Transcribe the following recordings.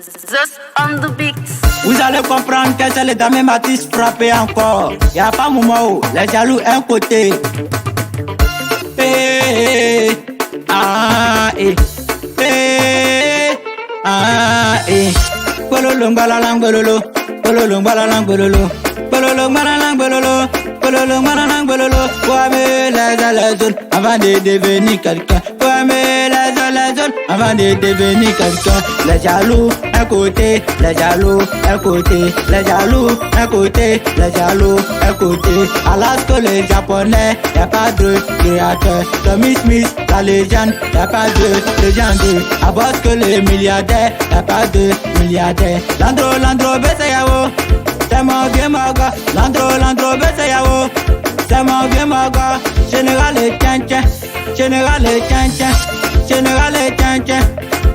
Just on the beat. Vous allez comprendre que c'est les dames Matisse frappées encore. Y'a pas moment où les jaloux un côté. Bololo ngalalang bololo, bololo ngalalang bololo, bololo ngalalang bololo, bololo ngalalang bololo. Pour aimer les zones avant de devenir quelqu'un. Pour aimer les zones avant de devenir quelqu'un. Les jaloux un côté, les jaloux un côté, les jaloux un côté, les jaloux un côté. Alors que les japonais, y'a pas de créateur. Tommy Smith, la légende, y'a pas de légende. À bord que les milliardaires, y'a pas de milliardaires. Landro, Bessayao, c'est mon vieux maga. Landro, Bessayao, c'est mon vieux maga. Général et tchan, général et tchan, général et tchan,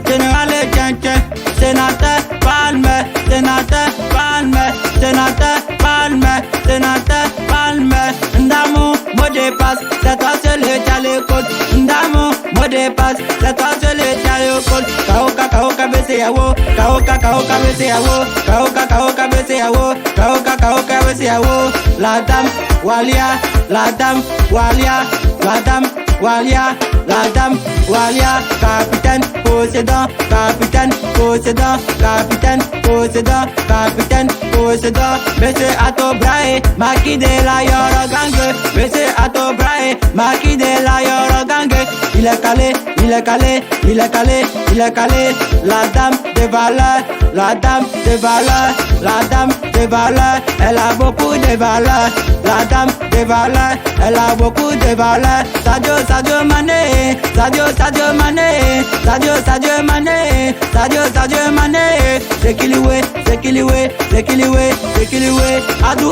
général et tchan. Sénateur Palme, sénateur Palme, sénateur Palme, sénateur Palme. Ndamou, mot de passe, c'est toi seul et t'as les codes. Ndamou, mot de passe, c'est toi seul et t'as les codes. Kaoka, Bessayao, Kaoka, Bessayao, Kaoka, Bessayao, Kaoka, Bessayao. La dame, Walia, la dame, Walia, la dame, Walia, la dame, Walia. Capitaine, possédant, capitaine, possédant, capitaine, possédant, capitaine, possédant. Monsieur Atobrae, Maki de la Yorogang. Monsieur Atobrae, Maki de la Yorogang. Il est calé, il est calé, il est calé, il est calé. La dame de valeur, la dame de valeur, la dame de valeur. Elle a beaucoup de valeur. La dame de valeur, elle a beaucoup de valeur. Sadio Mané, Sadio Mané, Sadio Mané, Sadio Mané. C'est qu'il est, c'est qu'il est, c'est qu'il est, c'est qu'il est. Adou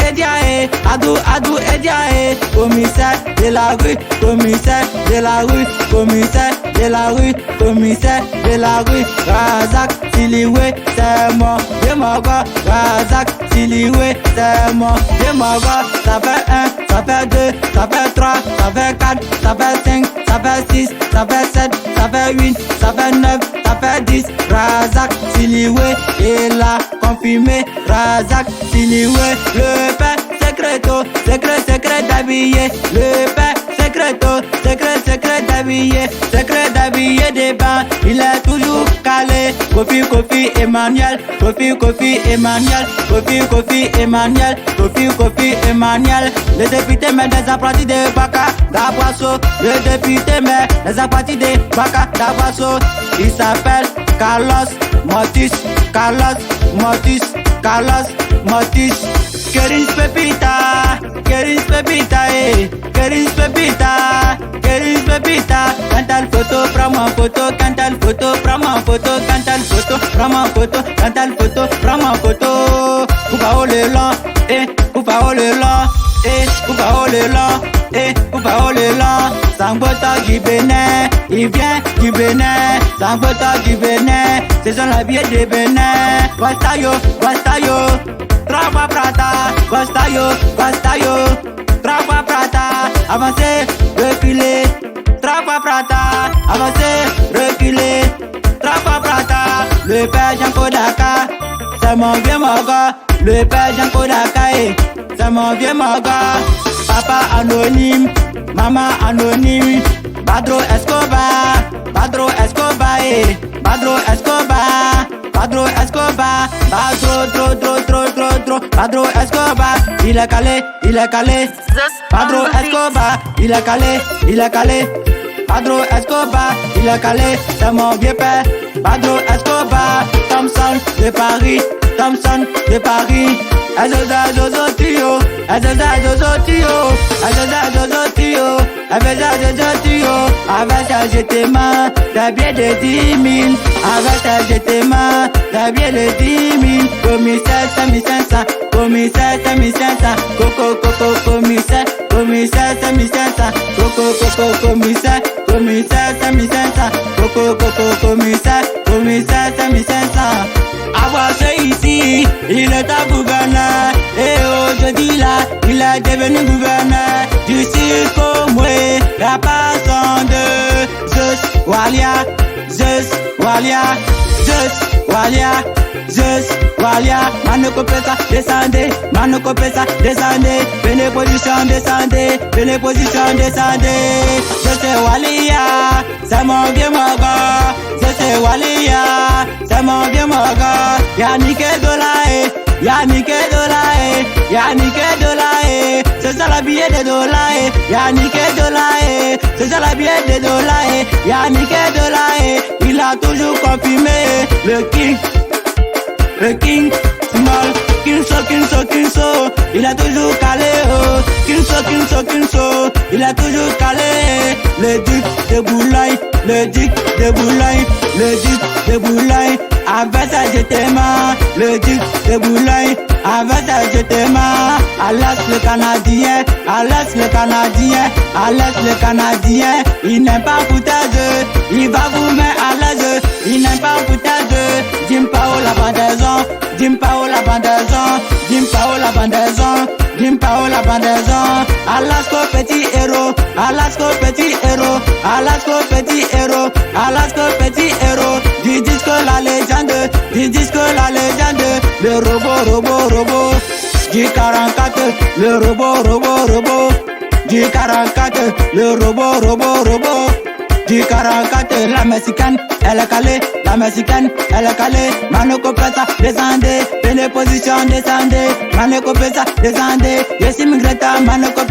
Ediae, Adou Ediae. Commissaire de la rue, commissaire de la rue, commissaire de la rue, commissaire de la rue. Razak Siliwe, c'est mon démagogue. Razak Siliwe, c'est mon démagogue. Ça fait 1, ça fait 2, ça fait 3, ça fait 4, ça fait 5, ça fait 6, ça fait 7, ça fait 8, ça fait 9, ça fait 10. Razak Siliwe, il a confirmé. Razak Siliwe, le père secreto, secret d'habiller. Le père secreto, secret d'habiller des bains. Il est toujours calé. Kofi Emmanuel, Kofi Emmanuel, Kofi Emmanuel, Kofi Emmanuel. Le député met des apprentis de Baka d'Aboisseau. Le député met des apprentis de Baka d'Aboisseau. Il s'appelle Carlos Motis, Carlos Motis, Carlos Motis. Keris Pepita, Keris Pepita, Keris Pepita, Keris Pepita. Quand elle photo, prends ma photo. Quand elle photo, prends ma photo. Quand elle photo, prends ma photo. Quand elle photo, prends ma photo. Coupa au le long, coupa au le long, coupa au le long, coupa au le long. Sangota du Bénin, il vient du Bénin. Sangota du Bénin, c'est son la vie de Bénin. Guastayo, Trava Prata, Guastayo, Trava Prata, avancez, reculez, Trava Prata, avancez, reculez, Trava Prata. Le père Jean Kodaka, c'est mon vieux moga. Le père Jean Kodaka, c'est mon vieux moga. Papa anonyme, maman anonyme. Badro Escobar, Badro Escobar, Badro Escobar, Badro Escobar, Badro Escobar. Il est calé, il est calé. Badro Escobar, il est calé, il est calé. Badro Escobar, il est calé. C'est mon vieux père. Badro Escobar, Thompson de Paris, Thompson de Paris. Azoza Zozo Tio, Azoza Zozo Tio, Azoza Zozo Tio, Azoza Zozo Tio. Avec ça j'étais main, t'as bien de 10 000. Avec ça j'étais main, t'as bien de 10 000. Commissaire 5500, commissaire 5500, coco, commissaire, commissaire 5500, coco, commissaire, commissaire 5500, coco, commissaire, commissaire 5500. Avoir ce ici, il est à gouverneur. Et aujourd'hui là, il est devenu gouverneur du cirque Moué, la personne de Zeus. Walia, Zeus, Walia, Zeus, Walia, Zeus, Walia, Manoko Pesa, descendez, Manoko Pesa, descendez, venez position, descendez, venez position, descendez. Je sais Walia, c'est mon vieux moga. Je sais Walia, c'est mon vieux moga. Y'a niqué Dolae, y'a niqué Dolae, y'a niqué Dolae. C'est ça la billet de Dolae, y'a niqué Dolae. C'est ça la billet de Dolae, y'a niqué Dolae. Il a toujours confirmé le king, small, Kinso, il a toujours calé, oh, Kinso, il a toujours calé, le duc de Boulogne, le duc de Boulogne, le duc de Boulogne, avec ça j'étais marre, le duc de Boulogne, avec ça j'étais marre, Alas le Canadien, Alas le Canadien, Alas le Canadien, il n'aime pas foutage, il va vous mettre à l'aise, il n'aime pas foutage, Jimpao la bandaison, Jimpao la bandaison, Jimpao la bandaison, Jimpao la bandaison, Alasko petit héros, Alasko petit héros, Alasko petit héros, Alasko petit héros, du disque la légende, du disque la légende, le robot, du 44, le robot, du 44, le robot, du 44, la mexicaine, elle est calée, la mexicaine, elle est calée, Manoko Pesa, descendez, venez position, descendez, Manoko Pesa, descendez, Yessi Migreta, Manoko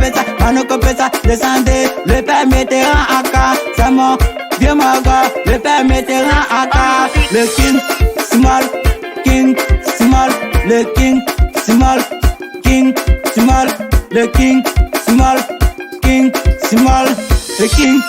Pesa, descendez, le père Mitterrand AK, c'est mon vieux moga, le père Mitterrand AK, le king, small, le king, small, le king, small, le king.